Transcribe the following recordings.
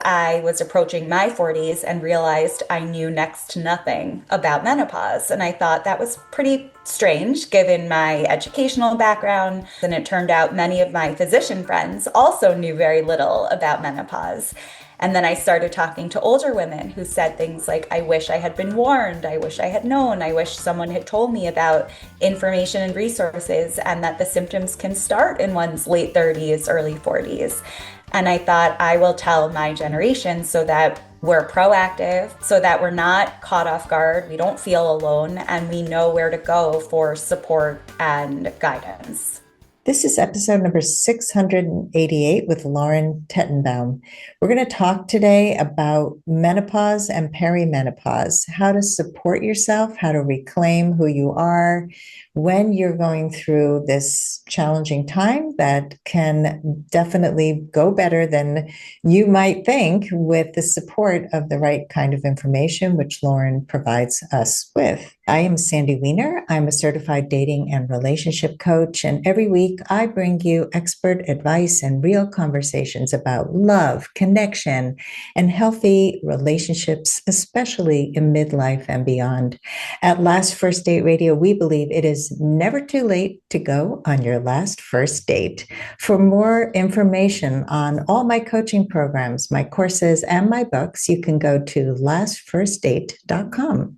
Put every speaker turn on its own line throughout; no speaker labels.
I was approaching my 40s and realized I knew next to nothing about menopause. And I thought that was pretty strange given my educational background. And it turned out many of my physician friends also knew very little about menopause. And then I started talking to older women who said things like, I wish I had been warned. I wish I had known. I wish someone had told me about information and resources, and that the symptoms can start in one's late 30s, early 40s. And I thought I will tell my generation so that we're proactive, so that we're not caught off guard, we don't feel alone, and we know where to go for support and guidance.
This is episode number 688 with Lauren Tetenbaum. We're going to talk today about menopause and perimenopause, how to support yourself, how to reclaim who you are when you're going through this challenging time that can definitely go better than you might think with the support of the right kind of information, which Lauren provides us with. I am Sandy Weiner. I'm a certified dating and relationship coach, and every week I bring you expert advice and real conversations about love, connection, and healthy relationships, especially in midlife and beyond. At Last First Date Radio, we believe it is never too late to go on your last first date. For more information on all my coaching programs, my courses, and my books, you can go to lastfirstdate.com.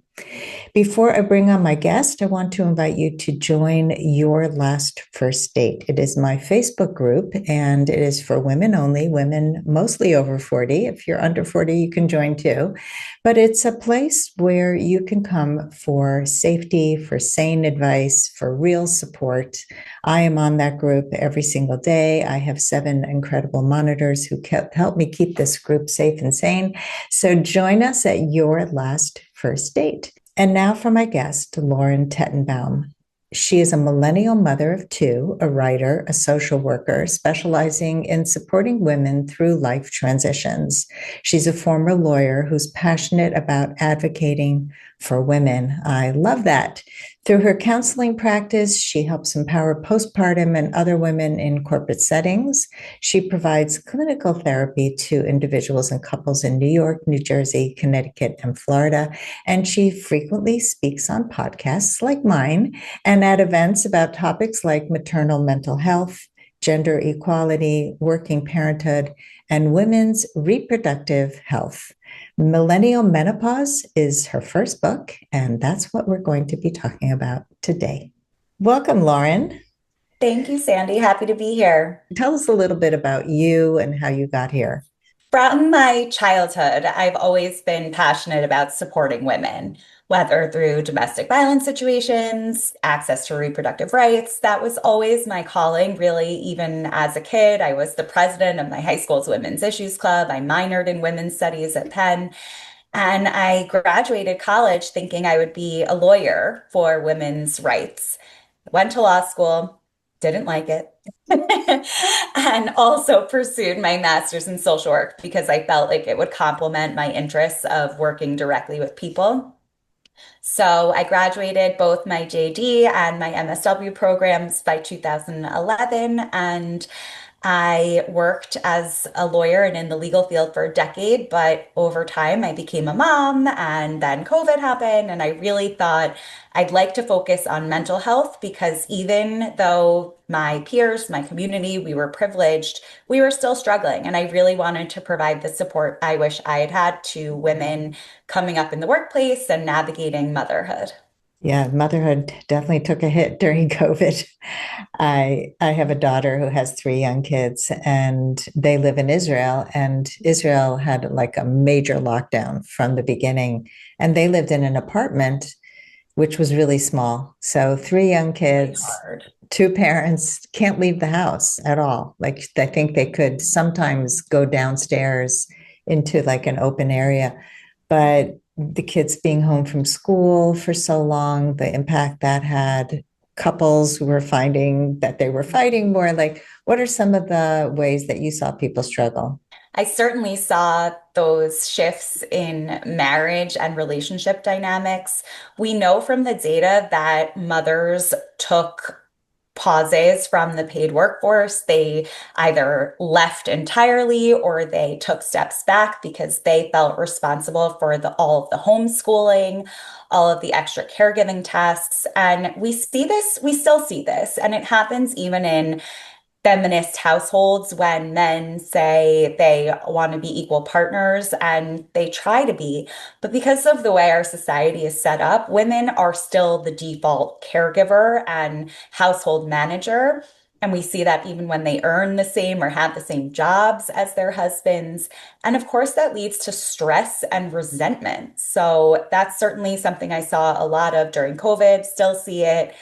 Before I bring on my guest, I want to invite you to join Your Last First Date. It is my Facebook group, and it is for women only, women mostly over 40. If you're under 40, you can join too. But it's a place where you can come for safety, for sane advice, for real support. I am on that group every single day. I have 7 incredible monitors who help me keep this group safe and sane. So join us at Your Last First Date. And now for my guest, Lauren Tetenbaum. She is a millennial mother of 2, a writer, a social worker, specializing in supporting women through life transitions. She's a former lawyer who's passionate about advocating for women. I love that. Through her counseling practice, she helps empower postpartum and other women in corporate settings. She provides clinical therapy to individuals and couples in New York, New Jersey, Connecticut, and Florida. And she frequently speaks on podcasts like mine and at events about topics like maternal mental health, gender equality, working parenthood, and women's reproductive health. Millennial Menopause is her first book, and that's what we're going to be talking about today. Welcome, Lauren.
Thank you, Sandy. Happy to be here.
Tell us a little bit about you and how you got here.
From my childhood, I've always been passionate about supporting women, whether through domestic violence situations, access to reproductive rights. That was always my calling, really. Even as a kid, I was the president of my high school's Women's Issues Club. I minored in women's studies at Penn. And I graduated college thinking I would be a lawyer for women's rights. Went to law school, didn't like it. And also pursued my master's in social work because I felt like it would complement my interests of working directly with people. So I graduated both my JD and my MSW programs by 2011, and I worked as a lawyer and in the legal field for a decade, but over time I became a mom and then COVID happened. And I really thought I'd like to focus on mental health because even though my peers, my community, we were privileged, we were still struggling. And I really wanted to provide the support I wish I had had to women coming up in the workplace and navigating motherhood.
Yeah, motherhood definitely took a hit during COVID. I have a daughter who has 3 young kids, and they live in Israel, and Israel had like a major lockdown from the beginning, and they lived in an apartment which was really small. So 3 young kids,
Hard.
2 parents can't leave the house at all. Like I think they could sometimes go downstairs into like an open area, but the kids being home from school for so long, the impact that had, couples who were finding that they were fighting more. Like, what are some of the ways that you saw people struggle?
I certainly saw those shifts in marriage and relationship dynamics. We know from the data that mothers took pauses from the paid workforce. They either left entirely or they took steps back because they felt responsible for all of the homeschooling, all of the extra caregiving tasks. And we still see this, and it happens even in feminist households when men say they want to be equal partners and they try to be. But because of the way our society is set up, women are still the default caregiver and household manager. And we see that even when they earn the same or have the same jobs as their husbands. And of course, that leads to stress and resentment. So that's certainly something I saw a lot of during COVID, still see it.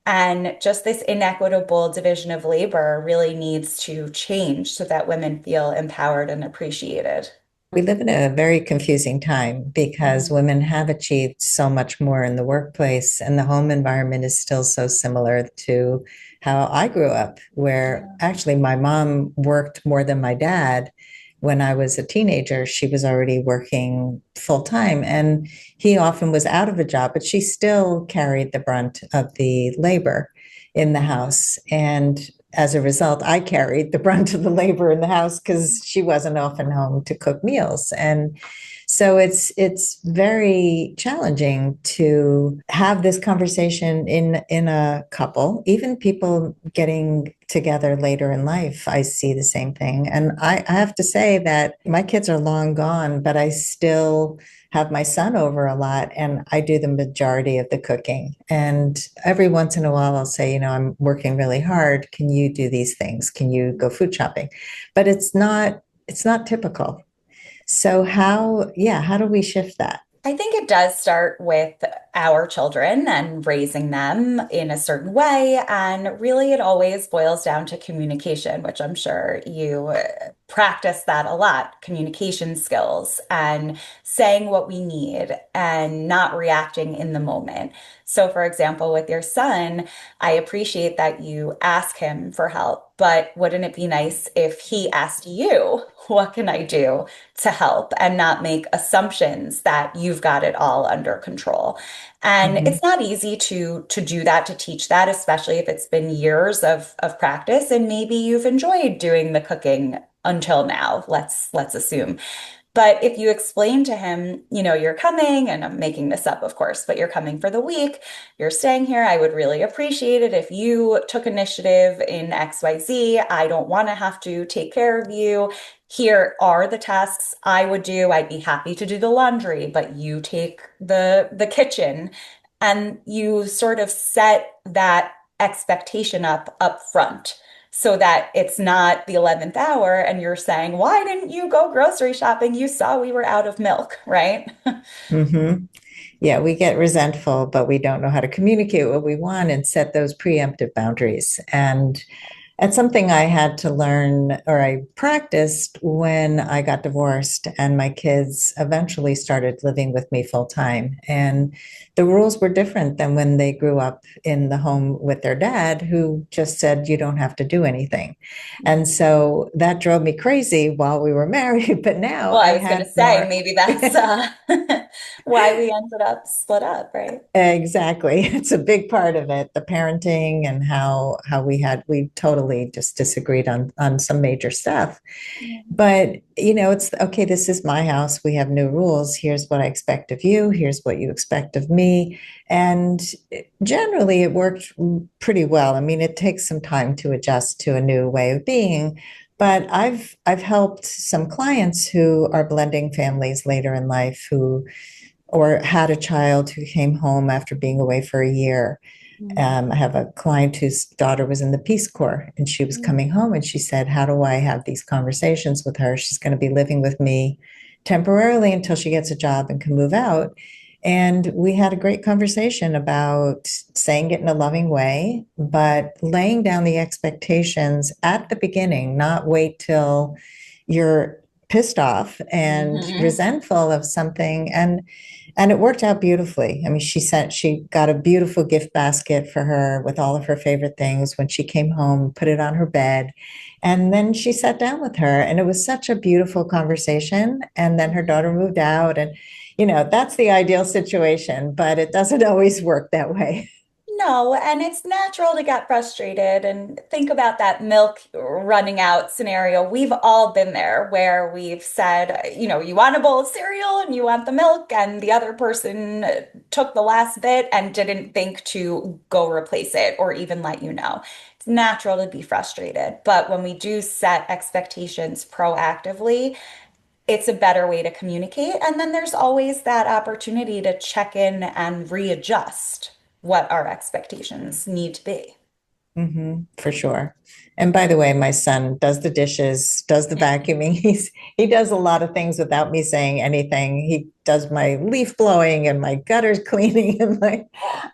And just this inequitable division of labor really needs to change so that women feel empowered and appreciated.
We live in a very confusing time because
Mhm.
women have achieved so much more in the workplace, and the home environment is still so similar to how I grew up, where
Yeah.
actually my mom worked more than my dad. When I was a teenager, she was already working full time, and he often was out of a job, but she still carried the brunt of the labor in the house. And as a result, I carried the brunt of the labor in the house because she wasn't often home to cook meals. And so it's very challenging to have this conversation in a couple, even people getting together later in life. I see the same thing. And I have to say that my kids are long gone, but I still have my son over a lot and I do the majority of the cooking. And every once in a while I'll say, I'm working really hard. Can you do these things? Can you go food shopping? But it's not typical. So how do we shift that?
I think it does start with our children and raising them in a certain way. And really, it always boils down to communication, which I'm sure you practice that a lot, communication skills and saying what we need and not reacting in the moment. So, for example, with your son, I appreciate that you ask him for help, but wouldn't it be nice if he asked you, what can I do to help and not make assumptions that you've got it all under control? And
Mhm.
it's not easy to do that, to teach that, especially if it's been years of practice and maybe you've enjoyed doing the cooking until now, let's assume. But if you explain to him, you're coming, and I'm making this up, of course, but you're coming for the week, you're staying here. I would really appreciate it if you took initiative in XYZ. I don't want to have to take care of you. Here are the tasks I would do. I'd be happy to do the laundry, but you take the kitchen. And you sort of set that expectation up front so that it's not the 11th hour and you're saying, why didn't you go grocery shopping? You saw we were out of milk, right?
Mhm. Yeah, we get resentful, but we don't know how to communicate what we want and set those preemptive boundaries. And it's something I had to learn or I practiced when I got divorced and my kids eventually started living with me full time. And the rules were different than when they grew up in the home with their dad, who just said, you don't have to do anything. And so that drove me crazy while we were married. But now
Well,
I
I was going
had
to say
more.
maybe that's why we ended up split up, right?
Exactly. It's a big part of it, the parenting and how we totally just disagreed on some major stuff. But it's okay, this is my house. We have new rules. Here's what I expect of you. Here's what you expect of me. And generally it worked pretty well. I mean, it takes some time to adjust to a new way of being. But I've helped some clients who are blending families later in life who or had a child who came home after being away for a year. I have a client whose daughter was in the Peace Corps and she was coming home and she said, how do I have these conversations with her? She's going to be living with me temporarily until she gets a job and can move out. And we had a great conversation about saying it in a loving way, but laying down the expectations at the beginning, not wait till you're pissed off and
Mhm.
resentful of something. And it worked out beautifully. I mean, she got a beautiful gift basket for her with all of her favorite things when she came home, put it on her bed. And then she sat down with her, and it was such a beautiful conversation. And then her daughter moved out, and that's the ideal situation, but it doesn't always work that way.
No, and it's natural to get frustrated and think about that milk running out scenario. We've all been there where we've said, you want a bowl of cereal and you want the milk, and the other person took the last bit and didn't think to go replace it or even let you know. It's natural to be frustrated, but when we do set expectations proactively, it's a better way to communicate. And then there's always that opportunity to check in and readjust what our expectations need to be.
For sure. And by the way, my son does the dishes, does the vacuuming. He does a lot of things without me saying anything. He does my leaf blowing and my gutters cleaning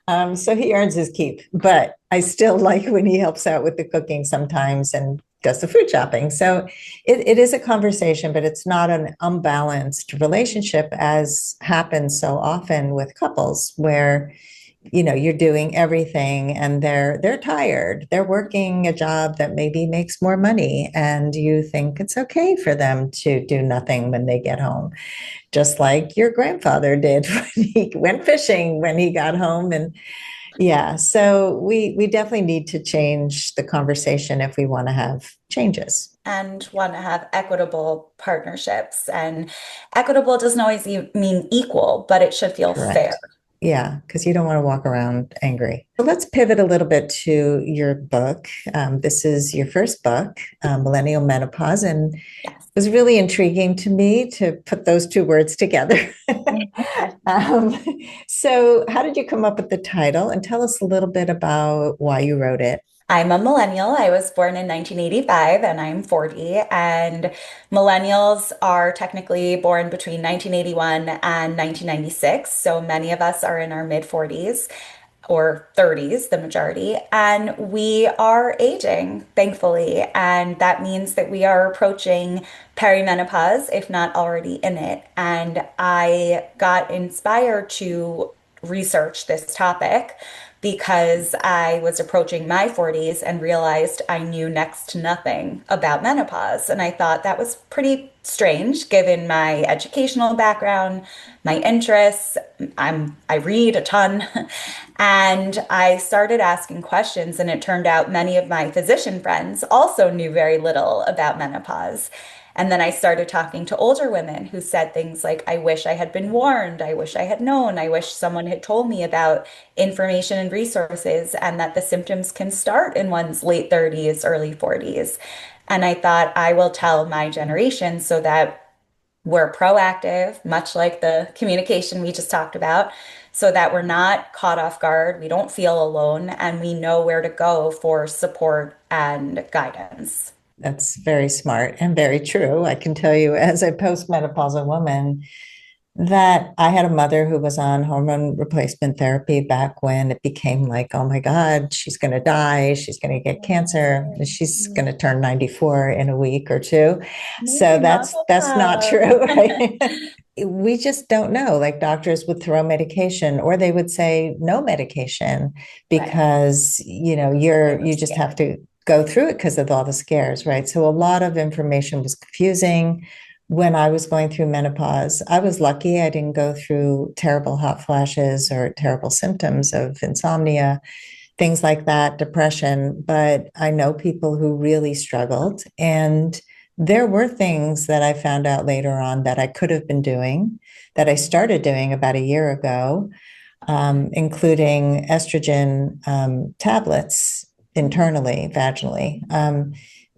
and so he earns his keep. But I still like when he helps out with the cooking sometimes and does the food shopping. So it is a conversation, but it's not an unbalanced relationship as happens so often with couples where you're doing everything and they're tired, they're working a job that maybe makes more money, and you think it's okay for them to do nothing when they get home, just like your grandfather did when he went fishing when he got home. And yeah, so we definitely need to change the conversation if we want to have changes.
And want to have equitable partnerships. And equitable doesn't always mean equal, but it should feel fair.
Correct. Yeah, because you don't want to walk around angry. So let's pivot a little bit to your book. This is your first book, Millennial Menopause, and it
Yes.
was really intriguing to me to put those two words together. um, so, how did you come up with the title? And tell us a little bit about why you wrote it.
I'm a millennial. I was born in 1985 and I'm 40. And millennials are technically born between 1981 and 1996. So many of us are in our mid 40s or 30s, the majority. And we are aging, thankfully. And that means that we are approaching perimenopause, if not already in it. And I got inspired to research this topic because I was approaching my 40s and realized I knew next to nothing about menopause. And I thought that was pretty strange given my educational background, my interests. I read a ton. And I started asking questions, and it turned out many of my physician friends also knew very little about menopause. And then I started talking to older women who said things like, I wish I had been warned. I wish I had known. I wish someone had told me about information and resources, and that the symptoms can start in one's late 30s, early 40s. And I thought I will tell my generation so that we're proactive, much like the communication we just talked about, so that we're not caught off guard, we don't feel alone, and we know where to go for support and guidance.
That's very smart and very true. I can tell you, as a postmenopausal woman, that I had a mother who was on hormone replacement therapy back when it became like, oh my God, she's going to die. She's going to get cancer. She's going to turn 94 in a week or two. So
Mazel
that's not
tov.
true, right? We just don't know. Like doctors would throw medication or they would say no medication
Right.
because,
They were
you just have
scared.
to go through it because of all the scares, right? So a lot of information was confusing when I was going through menopause. I was lucky I didn't go through terrible hot flashes or terrible symptoms of insomnia, things like that, depression. But I know people who really struggled. And there were things that I found out later on that I could have been doing, that I started doing about a year ago, including estrogen tablets internally, vaginally,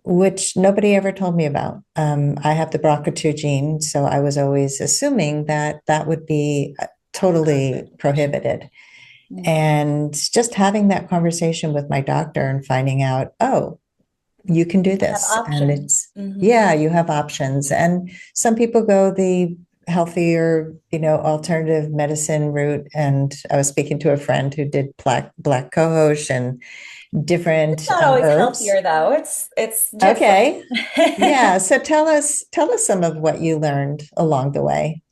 which nobody ever told me about. I have the BRCA2 gene, so I was always assuming that that would be totally prohibited.
Mm.
And just having that conversation with my doctor and finding out, oh, you can do
Have
this. And
options.
yeah, you have options. And some people go the healthier, alternative medicine route. And I was speaking to a friend who did black cohosh and
It's
different
not always
herbs.
healthier though. It's different.
Okay. Yeah. So tell us some of what you learned along the way.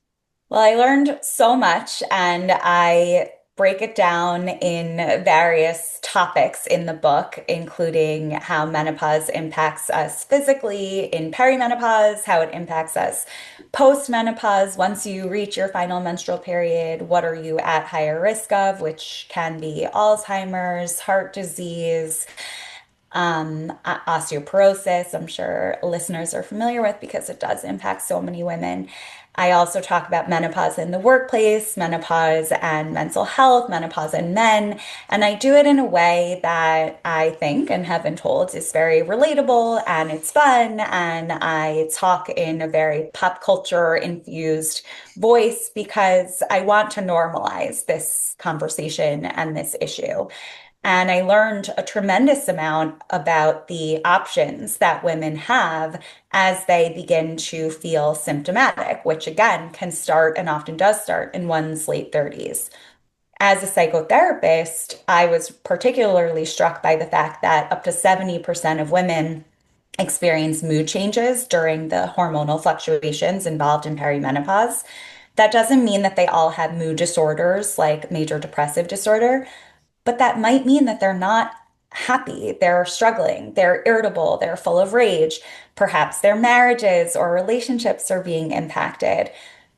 Well, I learned so much, and I break it down in various topics in the book, including how menopause impacts us physically in perimenopause, how it impacts us post-menopause. Once you reach your final menstrual period, what are you at higher risk of, which can be Alzheimer's, heart disease, osteoporosis, I'm sure listeners are familiar with because it does impact so many women. I also talk about menopause in the workplace, menopause and mental health, menopause in men, and I do it in a way that I think and have been told is very relatable and it's fun. And I talk in a very pop culture infused voice because I want to normalize this conversation and this issue. And I learned a tremendous amount about the options that women have as they begin to feel symptomatic, which again can start and often does start in one's late 30s. As a psychotherapist, I was particularly struck by the fact that up to 70% of women experience mood changes during the hormonal fluctuations involved in perimenopause. That doesn't mean that they all have mood disorders like major depressive disorder, but that might mean that they're not happy, they're struggling, they're irritable, they're full of rage. Perhaps their marriages or relationships are being impacted.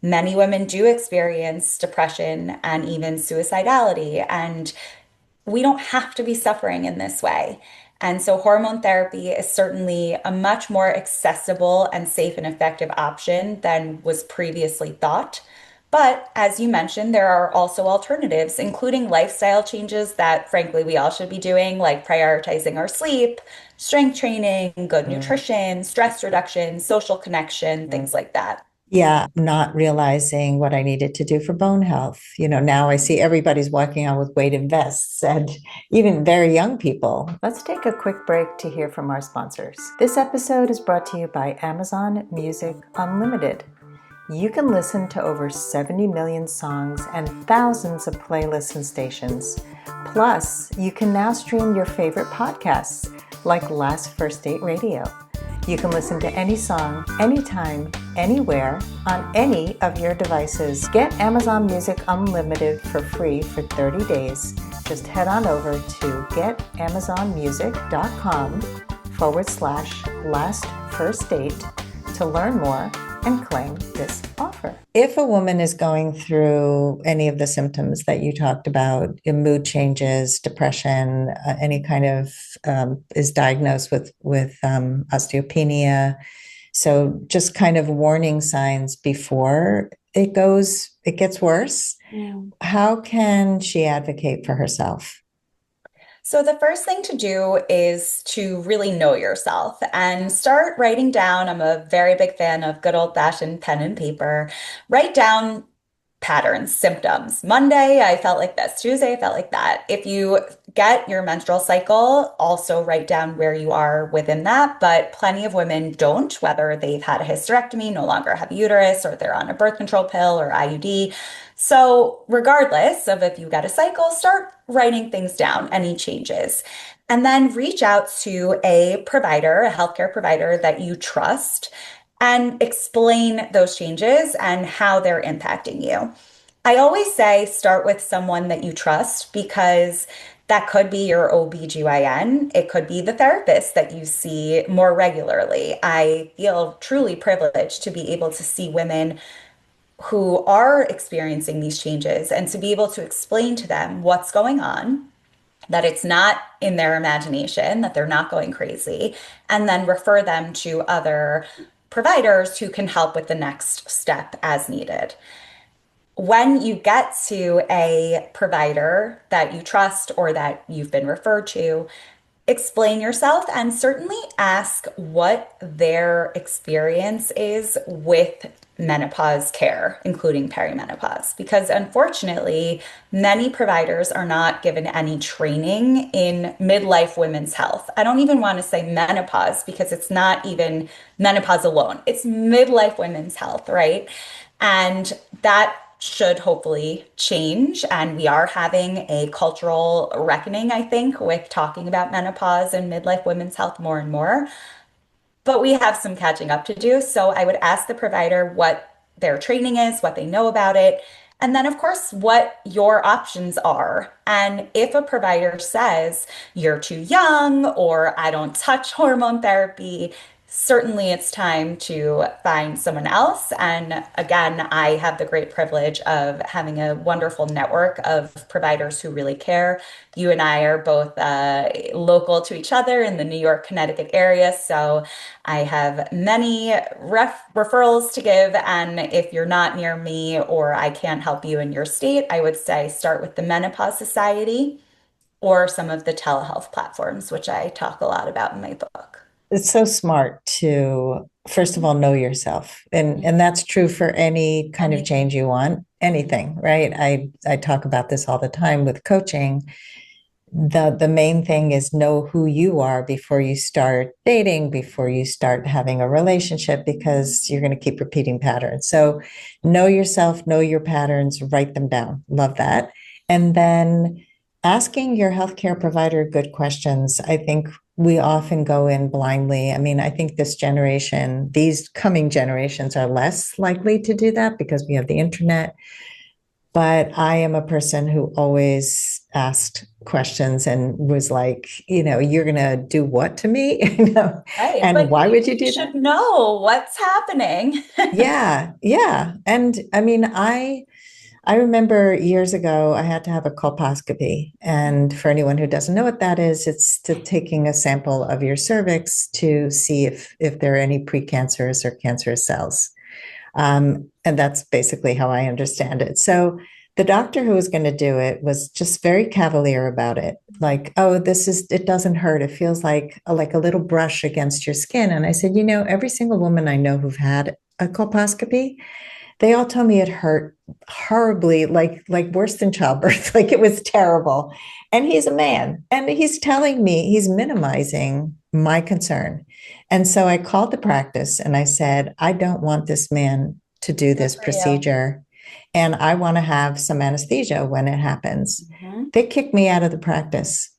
Many women do experience depression and even suicidality, and we don't have to be suffering in this way. And so, hormone therapy is certainly a much more accessible and safe and effective option than was previously thought. But as you mentioned, there are also alternatives, including lifestyle changes that, frankly, we all should be doing, like prioritizing our sleep, strength training, good nutrition, stress reduction, social connection, things like that.
Yeah, not realizing what I needed to do for bone health. Now I see everybody's walking on with weighted vests and even very young people. Let's take a quick break to hear from our sponsors. This episode is brought to you by Amazon Music Unlimited. You can listen to over 70 million songs and thousands of playlists and stations. Plus, you can now stream your favorite podcasts like Last First Date Radio. You can listen to any song, anytime, anywhere, on any of your devices. Get Amazon Music Unlimited for free for 30 days. Just head on over to getamazonmusic.com/last first date to learn more and claim this offer. If a woman is going through any of the symptoms that you talked about, mood changes, depression, any kind of is diagnosed with osteopenia, so just kind of warning signs before it gets worse. Yeah. How can she advocate for herself?
So, the first thing to do is to really know yourself and start writing down. I'm a very big fan of good old-fashioned pen and paper. Write down patterns, symptoms. Monday, I felt like this. Tuesday, I felt like that. If you get your menstrual cycle, also write down where you are within that. But plenty of women don't, whether they've had a hysterectomy, no longer have a uterus, or they're on a birth control pill or IUD. So, regardless of if you get a cycle, start writing things down, any changes. And then reach out to a provider, a healthcare provider that you trust, and explain those changes and how they're impacting you. I always say start with someone that you trust because that could be your OBGYN. It could be the therapist that you see more regularly. I feel truly privileged to be able to see women who are experiencing these changes and to be able to explain to them what's going on, that it's not in their imagination, that they're not going crazy, and then refer them to other providers who can help with the next step as needed. When you get to a provider that you trust or that you've been referred to, explain yourself and certainly ask what their experience is with menopause care, including perimenopause, because unfortunately, many providers are not given any training in midlife women's health. I don't even want to say menopause because it's not even menopause alone, it's midlife women's health, right? And that should hopefully change. And we are having a cultural reckoning, I think, with talking about menopause and midlife women's health more and more. But we have some catching up to do. So I would ask the provider what their training is, what they know about it, And then, of course, what your options are. And if a provider says you're too young or I don't touch hormone therapy, certainly it's time to find someone else. And again, I have the great privilege of having a wonderful network of providers who really care. You and I are both local to each other in the New York, Connecticut area. So I have many referrals to give, and if you're not near me or I can't help you in your state, I would say start with the Menopause Society or some of the telehealth platforms, which I talk a lot about in my book.
It's so smart to, first of all, know yourself. And that's true for any kind of
Anything.
change you want,
Mhm.
anything, right? I talk about this all the time with coaching. The main thing is know who you are before you start dating, before you start having a relationship, because you're going to keep repeating patterns. So know yourself, know your patterns, write them down. Love that. And then asking your healthcare provider good questions. I think we often go in blindly. I mean, I think this generation, these coming generations are less likely to do that because we have the internet, but I am a person who always asked questions and was like, you're going to do what to me?
Right,
And
but
why would you
you
do that?
should know what's happening.
Yeah, yeah. And I mean, I remember years ago I had to have a colposcopy. And for anyone who doesn't know what that is, it's to taking a sample of your cervix to see if there are any precancerous or cancerous cells. And that's basically how I understand it. So the doctor who was going to do it was just very cavalier about it. Like, oh, it doesn't hurt. It feels like a little brush against your skin. And I said, every single woman I know who've had a colposcopy, they all told me it hurt horribly, like worse than childbirth. Like it was terrible. And he's a man, and he's telling me he's minimizing my concern. And so I called the practice and I said, I don't want this man to do
Good
this
for you.
procedure, and I want to have some anesthesia when it happens.
Mhm.
They kicked me out of the practice.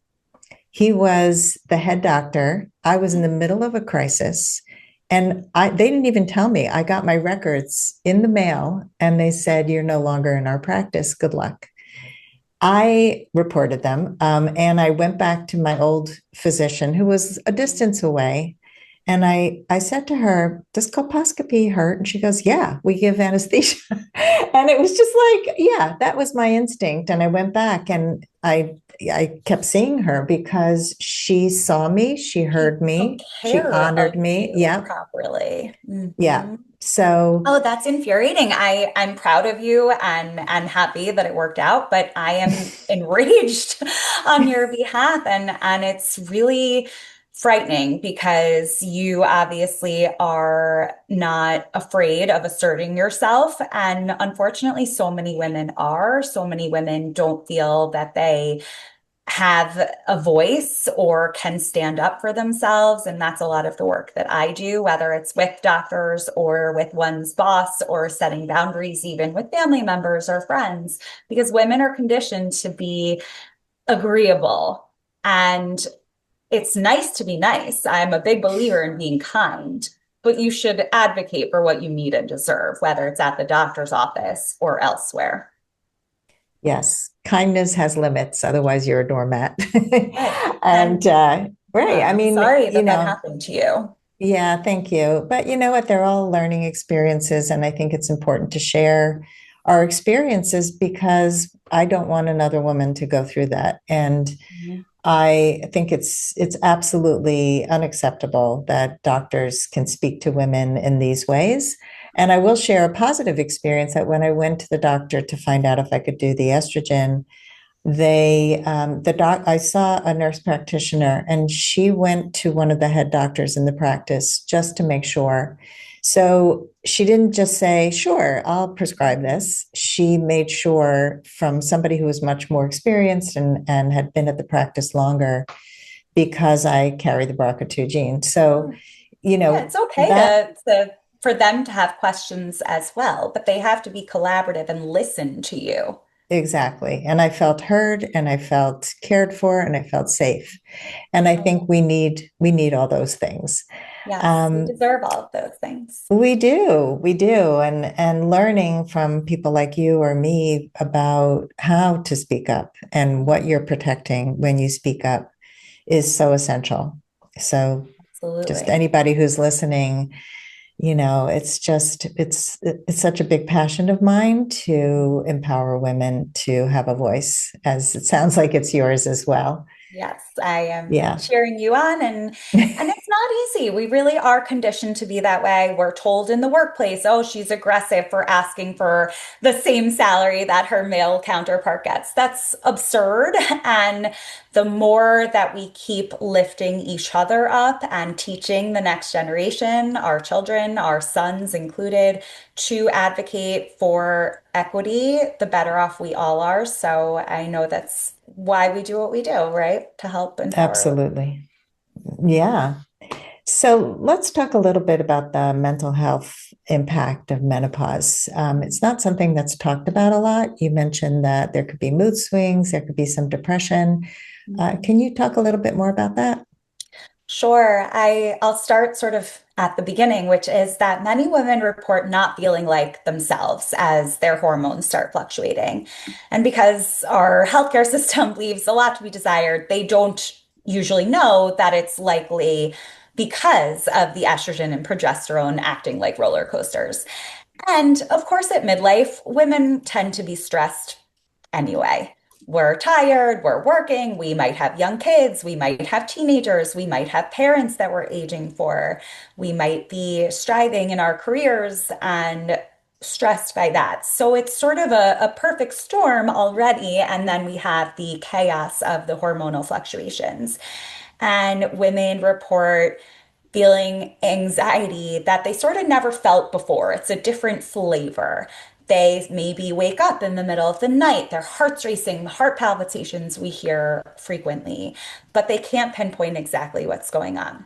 He was the head doctor. I was in the middle of a crisis. And they didn't even tell me. I got my records in the mail and they said, you're no longer in our practice. Good luck. I reported them, and I went back to my old physician who was a distance away. And I said to her, does colposcopy hurt? And she goes, yeah, we give anesthesia. And it was just like, yeah, that was my instinct. And I went back and I kept seeing her because she saw me, she
She
heard
took
me, she
care
honored
of
me.
you
Yeah,
properly.
yeah.
Mhm.
So
Oh, that's infuriating. I'm proud of you and happy that it worked out, but I am enraged on your behalf, and it's really frightening because you obviously are not afraid of asserting yourself, and unfortunately so many women are. So many women don't feel that they have a voice or can stand up for themselves. And that's a lot of the work that I do, whether it's with doctors or with one's boss or setting boundaries, even with family members or friends, because women are conditioned to be agreeable. And it's nice to be nice. I'm a big believer in being kind, but you should advocate for what you need and deserve, whether it's at the doctor's office or elsewhere.
yes, kindness has limits, otherwise you're a doormat.
Right.
And
And
right,
yeah,
I
I'm
mean,
sorry that that happened to you.
yeah, thank you. But you know what? They're all learning experiences, and I think it's important to share our experiences because I don't want another woman to go through that. And
Mhm.
I think it's absolutely unacceptable that doctors can speak to women in these ways. And I will share a positive experience that when I went to the doctor to find out if I could do the estrogen, I saw a nurse practitioner and she went to one of the head doctors in the practice just to make sure. So she didn't just say, sure, I'll prescribe this. She made sure from somebody who was much more experienced and had been at the practice longer because I carry the BRCA2 gene. So,
Yeah, it's okay
that
to for them to have questions as well, but they have to be collaborative and listen to you.
exactly. And I felt heard and I felt cared for and I felt safe. And I think we need all those things.
Yes, we
Um,
deserve all of those things.
we do. And learning from people like you or me about how to speak up and what you're protecting when you speak up is so essential. So just
Absolutely.
anybody who's listening, it's such a big passion of mine to empower women to have a voice, as it sounds like it's yours as well.
Yes, I am
Yeah.
cheering you on, and it's not easy. We really are conditioned to be that way. We're told in the workplace, oh, she's aggressive for asking for the same salary that her male counterpart gets. That's absurd. And the more that we keep lifting each other up and teaching the next generation, our children, our sons included, to advocate for equity, the better off we all are. So I know that's why we do what we do, right? To help empower.
Absolutely. Yeah. So let's talk a little bit about the mental health impact of menopause. It's not something that's talked about a lot. You mentioned that there could be mood swings, there could be some depression.
Mhm.
Can you talk a little bit more about that?
Sure. I'll start sort of at the beginning, which is that many women report not feeling like themselves as their hormones start fluctuating. And because our healthcare system leaves a lot to be desired, they don't usually know that it's likely because of the estrogen and progesterone acting like roller coasters. And of course, at midlife, women tend to be stressed anyway. We're tired, we're working, we might have young kids, we might have teenagers, we might have parents that we're aging for, we might be striving in our careers and stressed by that. So it's sort of a perfect storm already. And then we have the chaos of the hormonal fluctuations. And women report feeling anxiety that they sort of never felt before. It's a different flavor. They maybe wake up in the middle of the night, their heart's racing, heart palpitations we hear frequently, but they can't pinpoint exactly what's going on.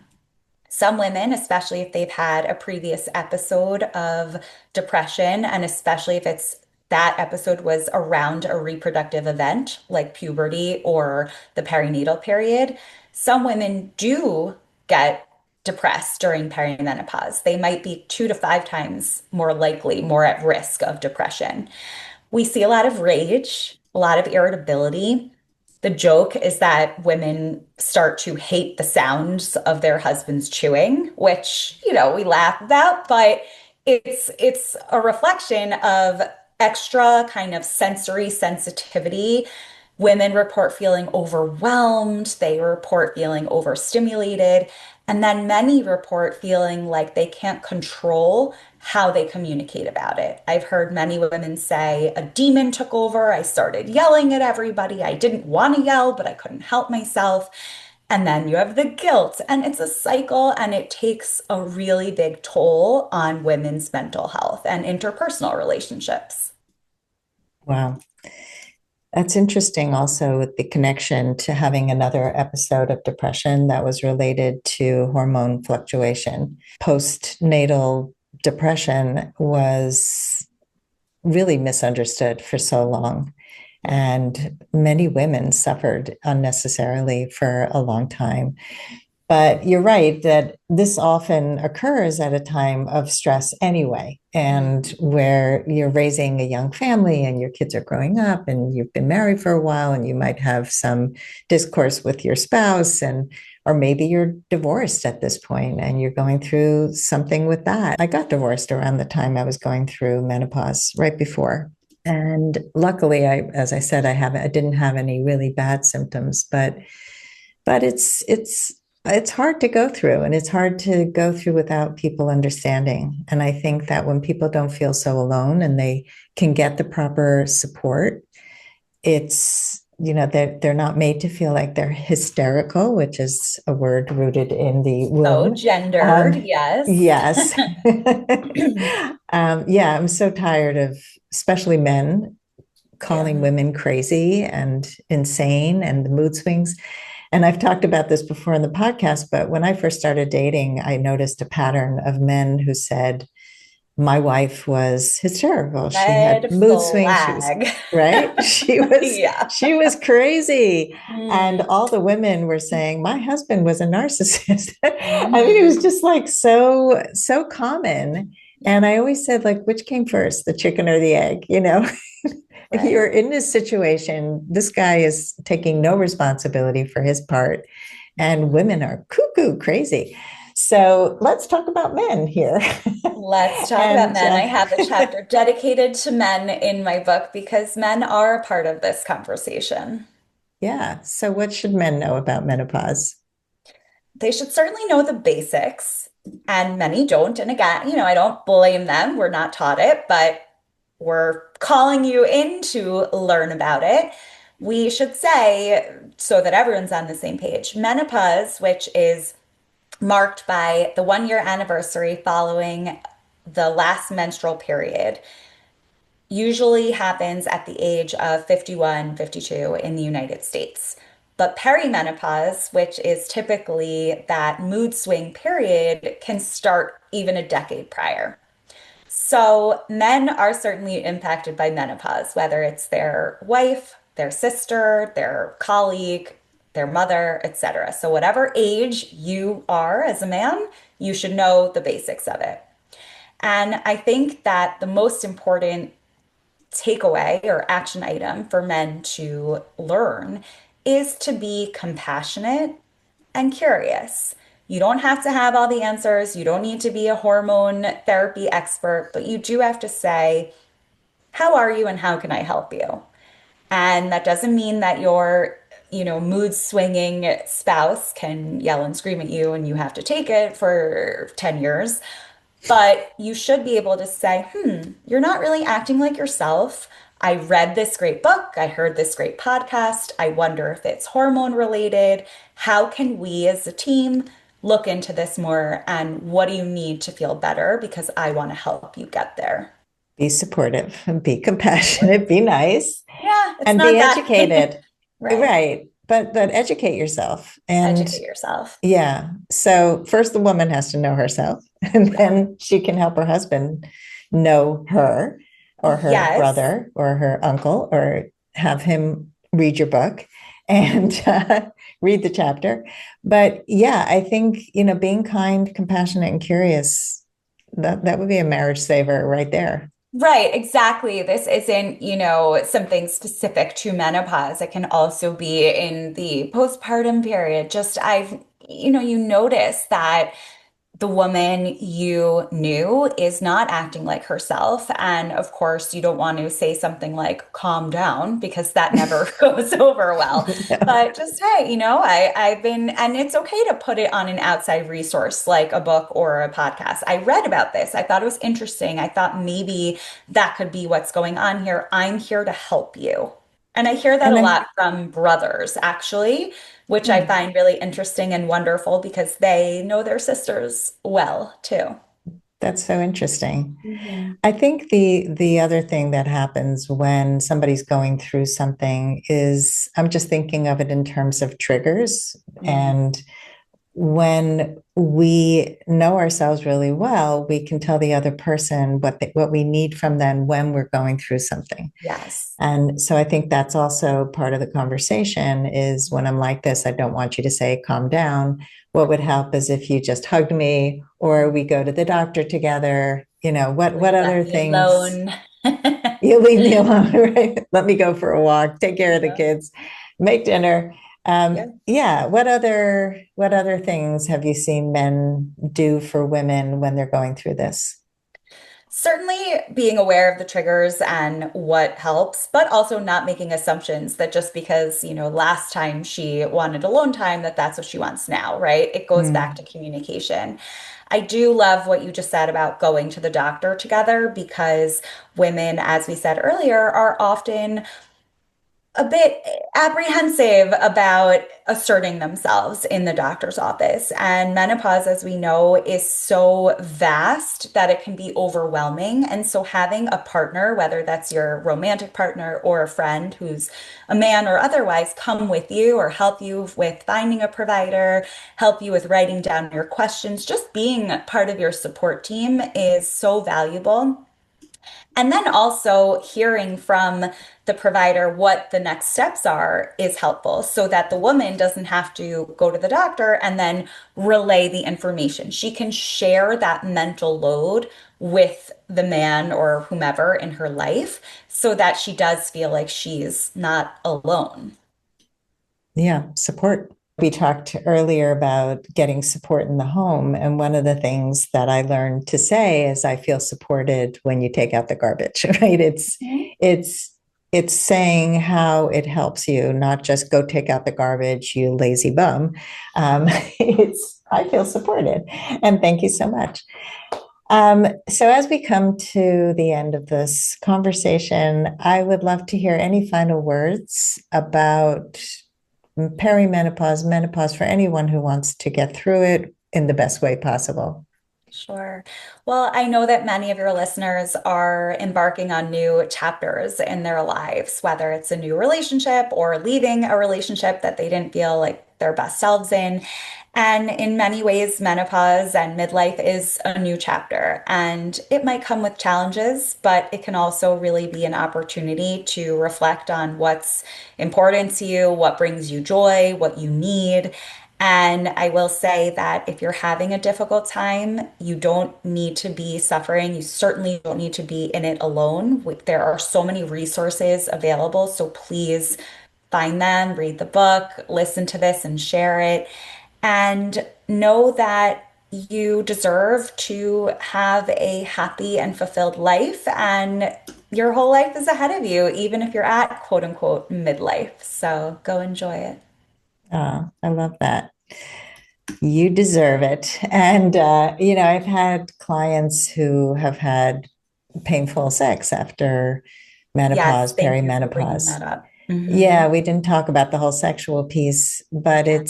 Some women, especially if they've had a previous episode of depression, and especially if it's that episode was around a reproductive event like puberty or the perinatal period, some women do get depressed during perimenopause. They might be 2 to 5 times more likely, more at risk of depression. We see a lot of rage, a lot of irritability. The joke is that women start to hate the sounds of their husbands chewing, which, we laugh about, but it's a reflection of extra kind of sensory sensitivity. Women report feeling overwhelmed, they report feeling overstimulated, and then many report feeling like they can't control how they communicate about it. I've heard many women say, a demon took over. I started yelling at everybody. I didn't want to yell, but I couldn't help myself. And then you have the guilt, and it's a cycle, and it takes a really big toll on women's mental health and interpersonal relationships.
Wow. That's interesting also with the connection to having another episode of depression that was related to hormone fluctuation. Postnatal depression was really misunderstood for so long. And many women suffered unnecessarily for a long time. But you're right that this often occurs at a time of stress anyway, and
Mhm.
where you're raising a young family and your kids are growing up and you've been married for a while and you might have some discourse with your spouse and or maybe you're divorced at this point and you're going through something with that. I got divorced around the time I was going through menopause, right before. And luckily, as I said, I didn't have any really bad symptoms, but it's hard to go through and it's hard to go through without people understanding. And I think that when people don't feel so alone and they can get the proper support, they're not made to feel like they're hysterical, which is a word rooted in the
So
womb.
gendered, yes.
Yes. Yeah, I'm so tired of especially men calling
Yeah.
women crazy and insane and the mood swings. And I've talked about this before in the podcast, but when I first started dating, I noticed a pattern of men who said, My wife was hysterical. She had
Red
mood swings. She was
flag.
right.
Yeah.
She was crazy. And
Mm,
all the women were saying, my husband was a narcissist. I mean, it was
mhm.
just like so common. And
Yeah,
I always said, like, which came first, the chicken or the egg? You're
right.
in this situation. This guy is taking no responsibility for his part, and
Mhm.
women are cuckoo crazy. So let's talk about men here.
Let's talk about
and
men. I have a chapter dedicated to men in my book because men are a part of this conversation.
Yeah, so what should men know about menopause?
They should certainly know the basics, and many don't. And again, I don't blame them. We're not taught it, but we're calling you in to learn about it. We should say, so that everyone's on the same page, menopause, which is marked by the 1 year anniversary following the last menstrual period, usually happens at the age of 51, 52 in the United States. But perimenopause, which is typically that mood swing period, can start even a decade prior. So men are certainly impacted by menopause, whether it's their wife, their sister, their colleague, their mother, etc. So whatever age you are as a man, you should know the basics of it. And I think that the most important takeaway or action item for men to learn is to be compassionate and curious. You don't have to have all the answers. You don't need to be a hormone therapy expert, but you do have to say, how are you and how can I help you? And that doesn't mean that your, mood swinging spouse can yell and scream at you and you have to take it for 10 years. But you should be able to say, you're not really acting like yourself. I read this great book. I heard this great podcast. I wonder if it's hormone related. How can we as a team look into this more? And what do you need to feel better? Because I want to help you get there.
Be supportive, be compassionate, be nice,
Yeah, it's
and be
not that.
educated.
Right.
Right. But educate yourself. And
Educate yourself.
yeah. So first the woman has to know herself, and
Yeah.
then she can help her husband know her or her
Yes.
brother or her uncle or have him read your book and read the chapter. But yeah, I think, being kind, compassionate, and curious, that would be a marriage saver right there.
Right, exactly. This isn't, something specific to menopause. It can also be in the postpartum period. Just you notice that the woman you knew is not acting like herself. And of course, you don't want to say something like calm down because that never goes over well.
No.
But just, hey, I've been, and it's okay to put it on an outside resource like a book or a podcast. I read about this. I thought it was interesting. I thought maybe that could be what's going on here. I'm here to help you. And I hear that
And
a
I,
lot from brothers, actually, which I
hmm.
find really interesting and wonderful because they know their sisters well too.
That's so interesting.
Mhm.
I think the other thing that happens when somebody's going through something is I'm just thinking of it in terms of triggers.
Mhm.
And when we know ourselves really well, we can tell the other person what we need from them when we're going through something.
Yes.
And so I think that's also part of the conversation is when I'm like this, I don't want you to say, calm down. What would help is if you just hugged me or we go to the doctor together.
Or
What
you
other
left me
things?
alone.
You leave me alone, right? Let me go for a walk, take care of the
Yeah.
kids, make dinner.
Yeah.
Yeah. What other things have you seen men do for women when they're going through this?
Certainly being aware of the triggers and what helps, but also not making assumptions that just because, last time she wanted alone time, that that's what she wants now, right? It goes back to
Mm.
communication. I do love what you just said about going to the doctor together because women, as we said earlier, are often a bit apprehensive about asserting themselves in the doctor's office. And menopause, as we know, is so vast that it can be overwhelming. And so having a partner, whether that's your romantic partner or a friend who's a man or otherwise, come with you or help you with finding a provider, help you with writing down your questions, just being part of your support team is so valuable. And then also hearing from the provider what the next steps are is helpful so that the woman doesn't have to go to the doctor and then relay the information. She can share that mental load with the man or whomever in her life so that she does feel like she's not alone.
Yeah, support. We talked earlier about getting support in the home, and one of the things that I learned to say is I feel supported when you take out the garbage, right?
Mhm.
It's it's saying how it helps you, not just go take out the garbage, you lazy bum. It's I feel supported, and thank you so much. So as we come to the end of this conversation, I would love to hear any final words about perimenopause, menopause for anyone who wants to get through it in the best way possible.
Sure. Well, I know that many of your listeners are embarking on new chapters in their lives, whether it's a new relationship or leaving a relationship that they didn't feel like their best selves in. And in many ways, menopause and midlife is a new chapter, and it might come with challenges, but it can also really be an opportunity to reflect on what's important to you, what brings you joy, what you need. And I will say that if you're having a difficult time, you don't need to be suffering. You certainly don't need to be in it alone. There are so many resources available. So please find them, read the book, listen to this, and share it. And know that you deserve to have a happy and fulfilled life. And your whole life is ahead of you, even if you're at quote unquote midlife. So go enjoy it.
I love that. You deserve it. And, I've had clients who have had painful sex after
Yes,
menopause,
thank you for bringing
perimenopause.
that up.
Yeah, we didn't talk about the whole sexual piece, but
Yeah.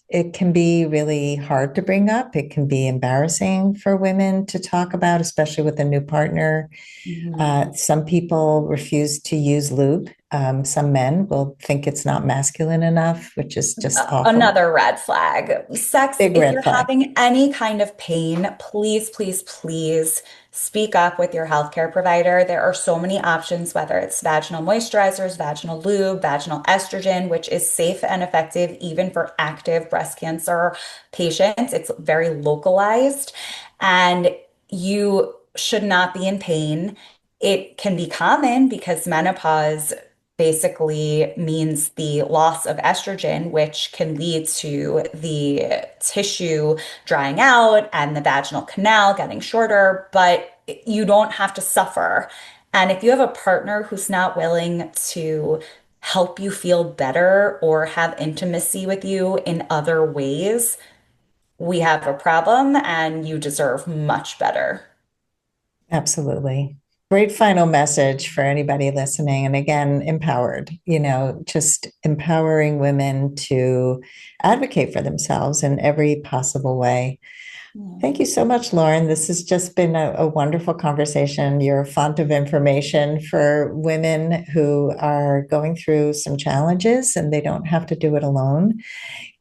it can be really hard to bring up. It can be embarrassing for women to talk about, especially with a new partner.
Mhm.
Some people refuse to use lube. Some men will think it's not masculine enough, which is just awful.
Another red flag. Sex,
Big
if
red
you're
flag.
having any kind of pain, please, please, please speak up with your healthcare provider. There are so many options, whether it's vaginal moisturizers, vaginal lube, vaginal estrogen, which is safe and effective even for active breast cancer patients. It's very localized and you should not be in pain. It can be common because menopause basically means the loss of estrogen, which can lead to the tissue drying out and the vaginal canal getting shorter, but you don't have to suffer. And if you have a partner who's not willing to help you feel better or have intimacy with you in other ways, we have a problem and you deserve much better.
Absolutely. Great final message for anybody listening. And again, empowered, just empowering women to advocate for themselves in every possible way. Thank you so much, Lauren. This has just been a wonderful conversation. You're a font of information for women who are going through some challenges and they don't have to do it alone.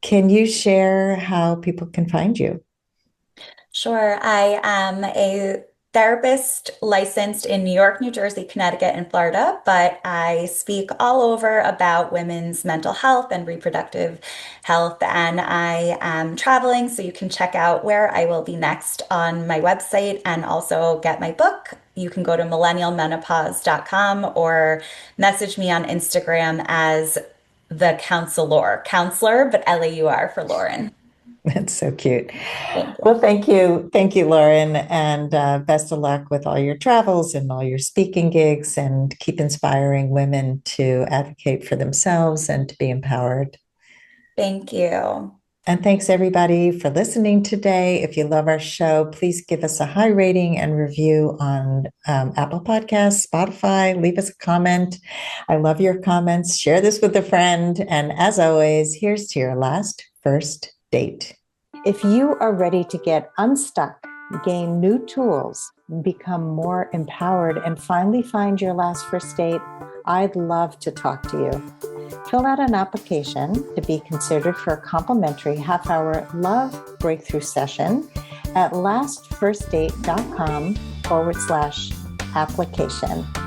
Can you share how people can find you?
Sure. I am a therapist licensed in New York, New Jersey, Connecticut, and Florida, but I speak all over about women's mental health and reproductive health. And I am traveling, so you can check out where I will be next on my website and also get my book. You can go to millennialmenopause.com or message me on Instagram as the CounseLaur, counselor, but Laur for Lauren.
That's so cute.
Thank
Well,
you.
thank you. Thank you, Lauren. And best of luck with all your travels and all your speaking gigs, and keep inspiring women to advocate for themselves and to be empowered.
Thank you.
And thanks everybody for listening today. If you love our show, please give us a high rating and review on Apple Podcasts, Spotify. Leave us a comment. I love your comments. Share this with a friend. And as always, here's to your last first date. If you are ready to get unstuck, gain new tools, become more empowered, and finally find your last first date, I'd love to talk to you. Fill out an application to be considered for a complimentary half-hour love breakthrough session at lastfirstdate.com/application.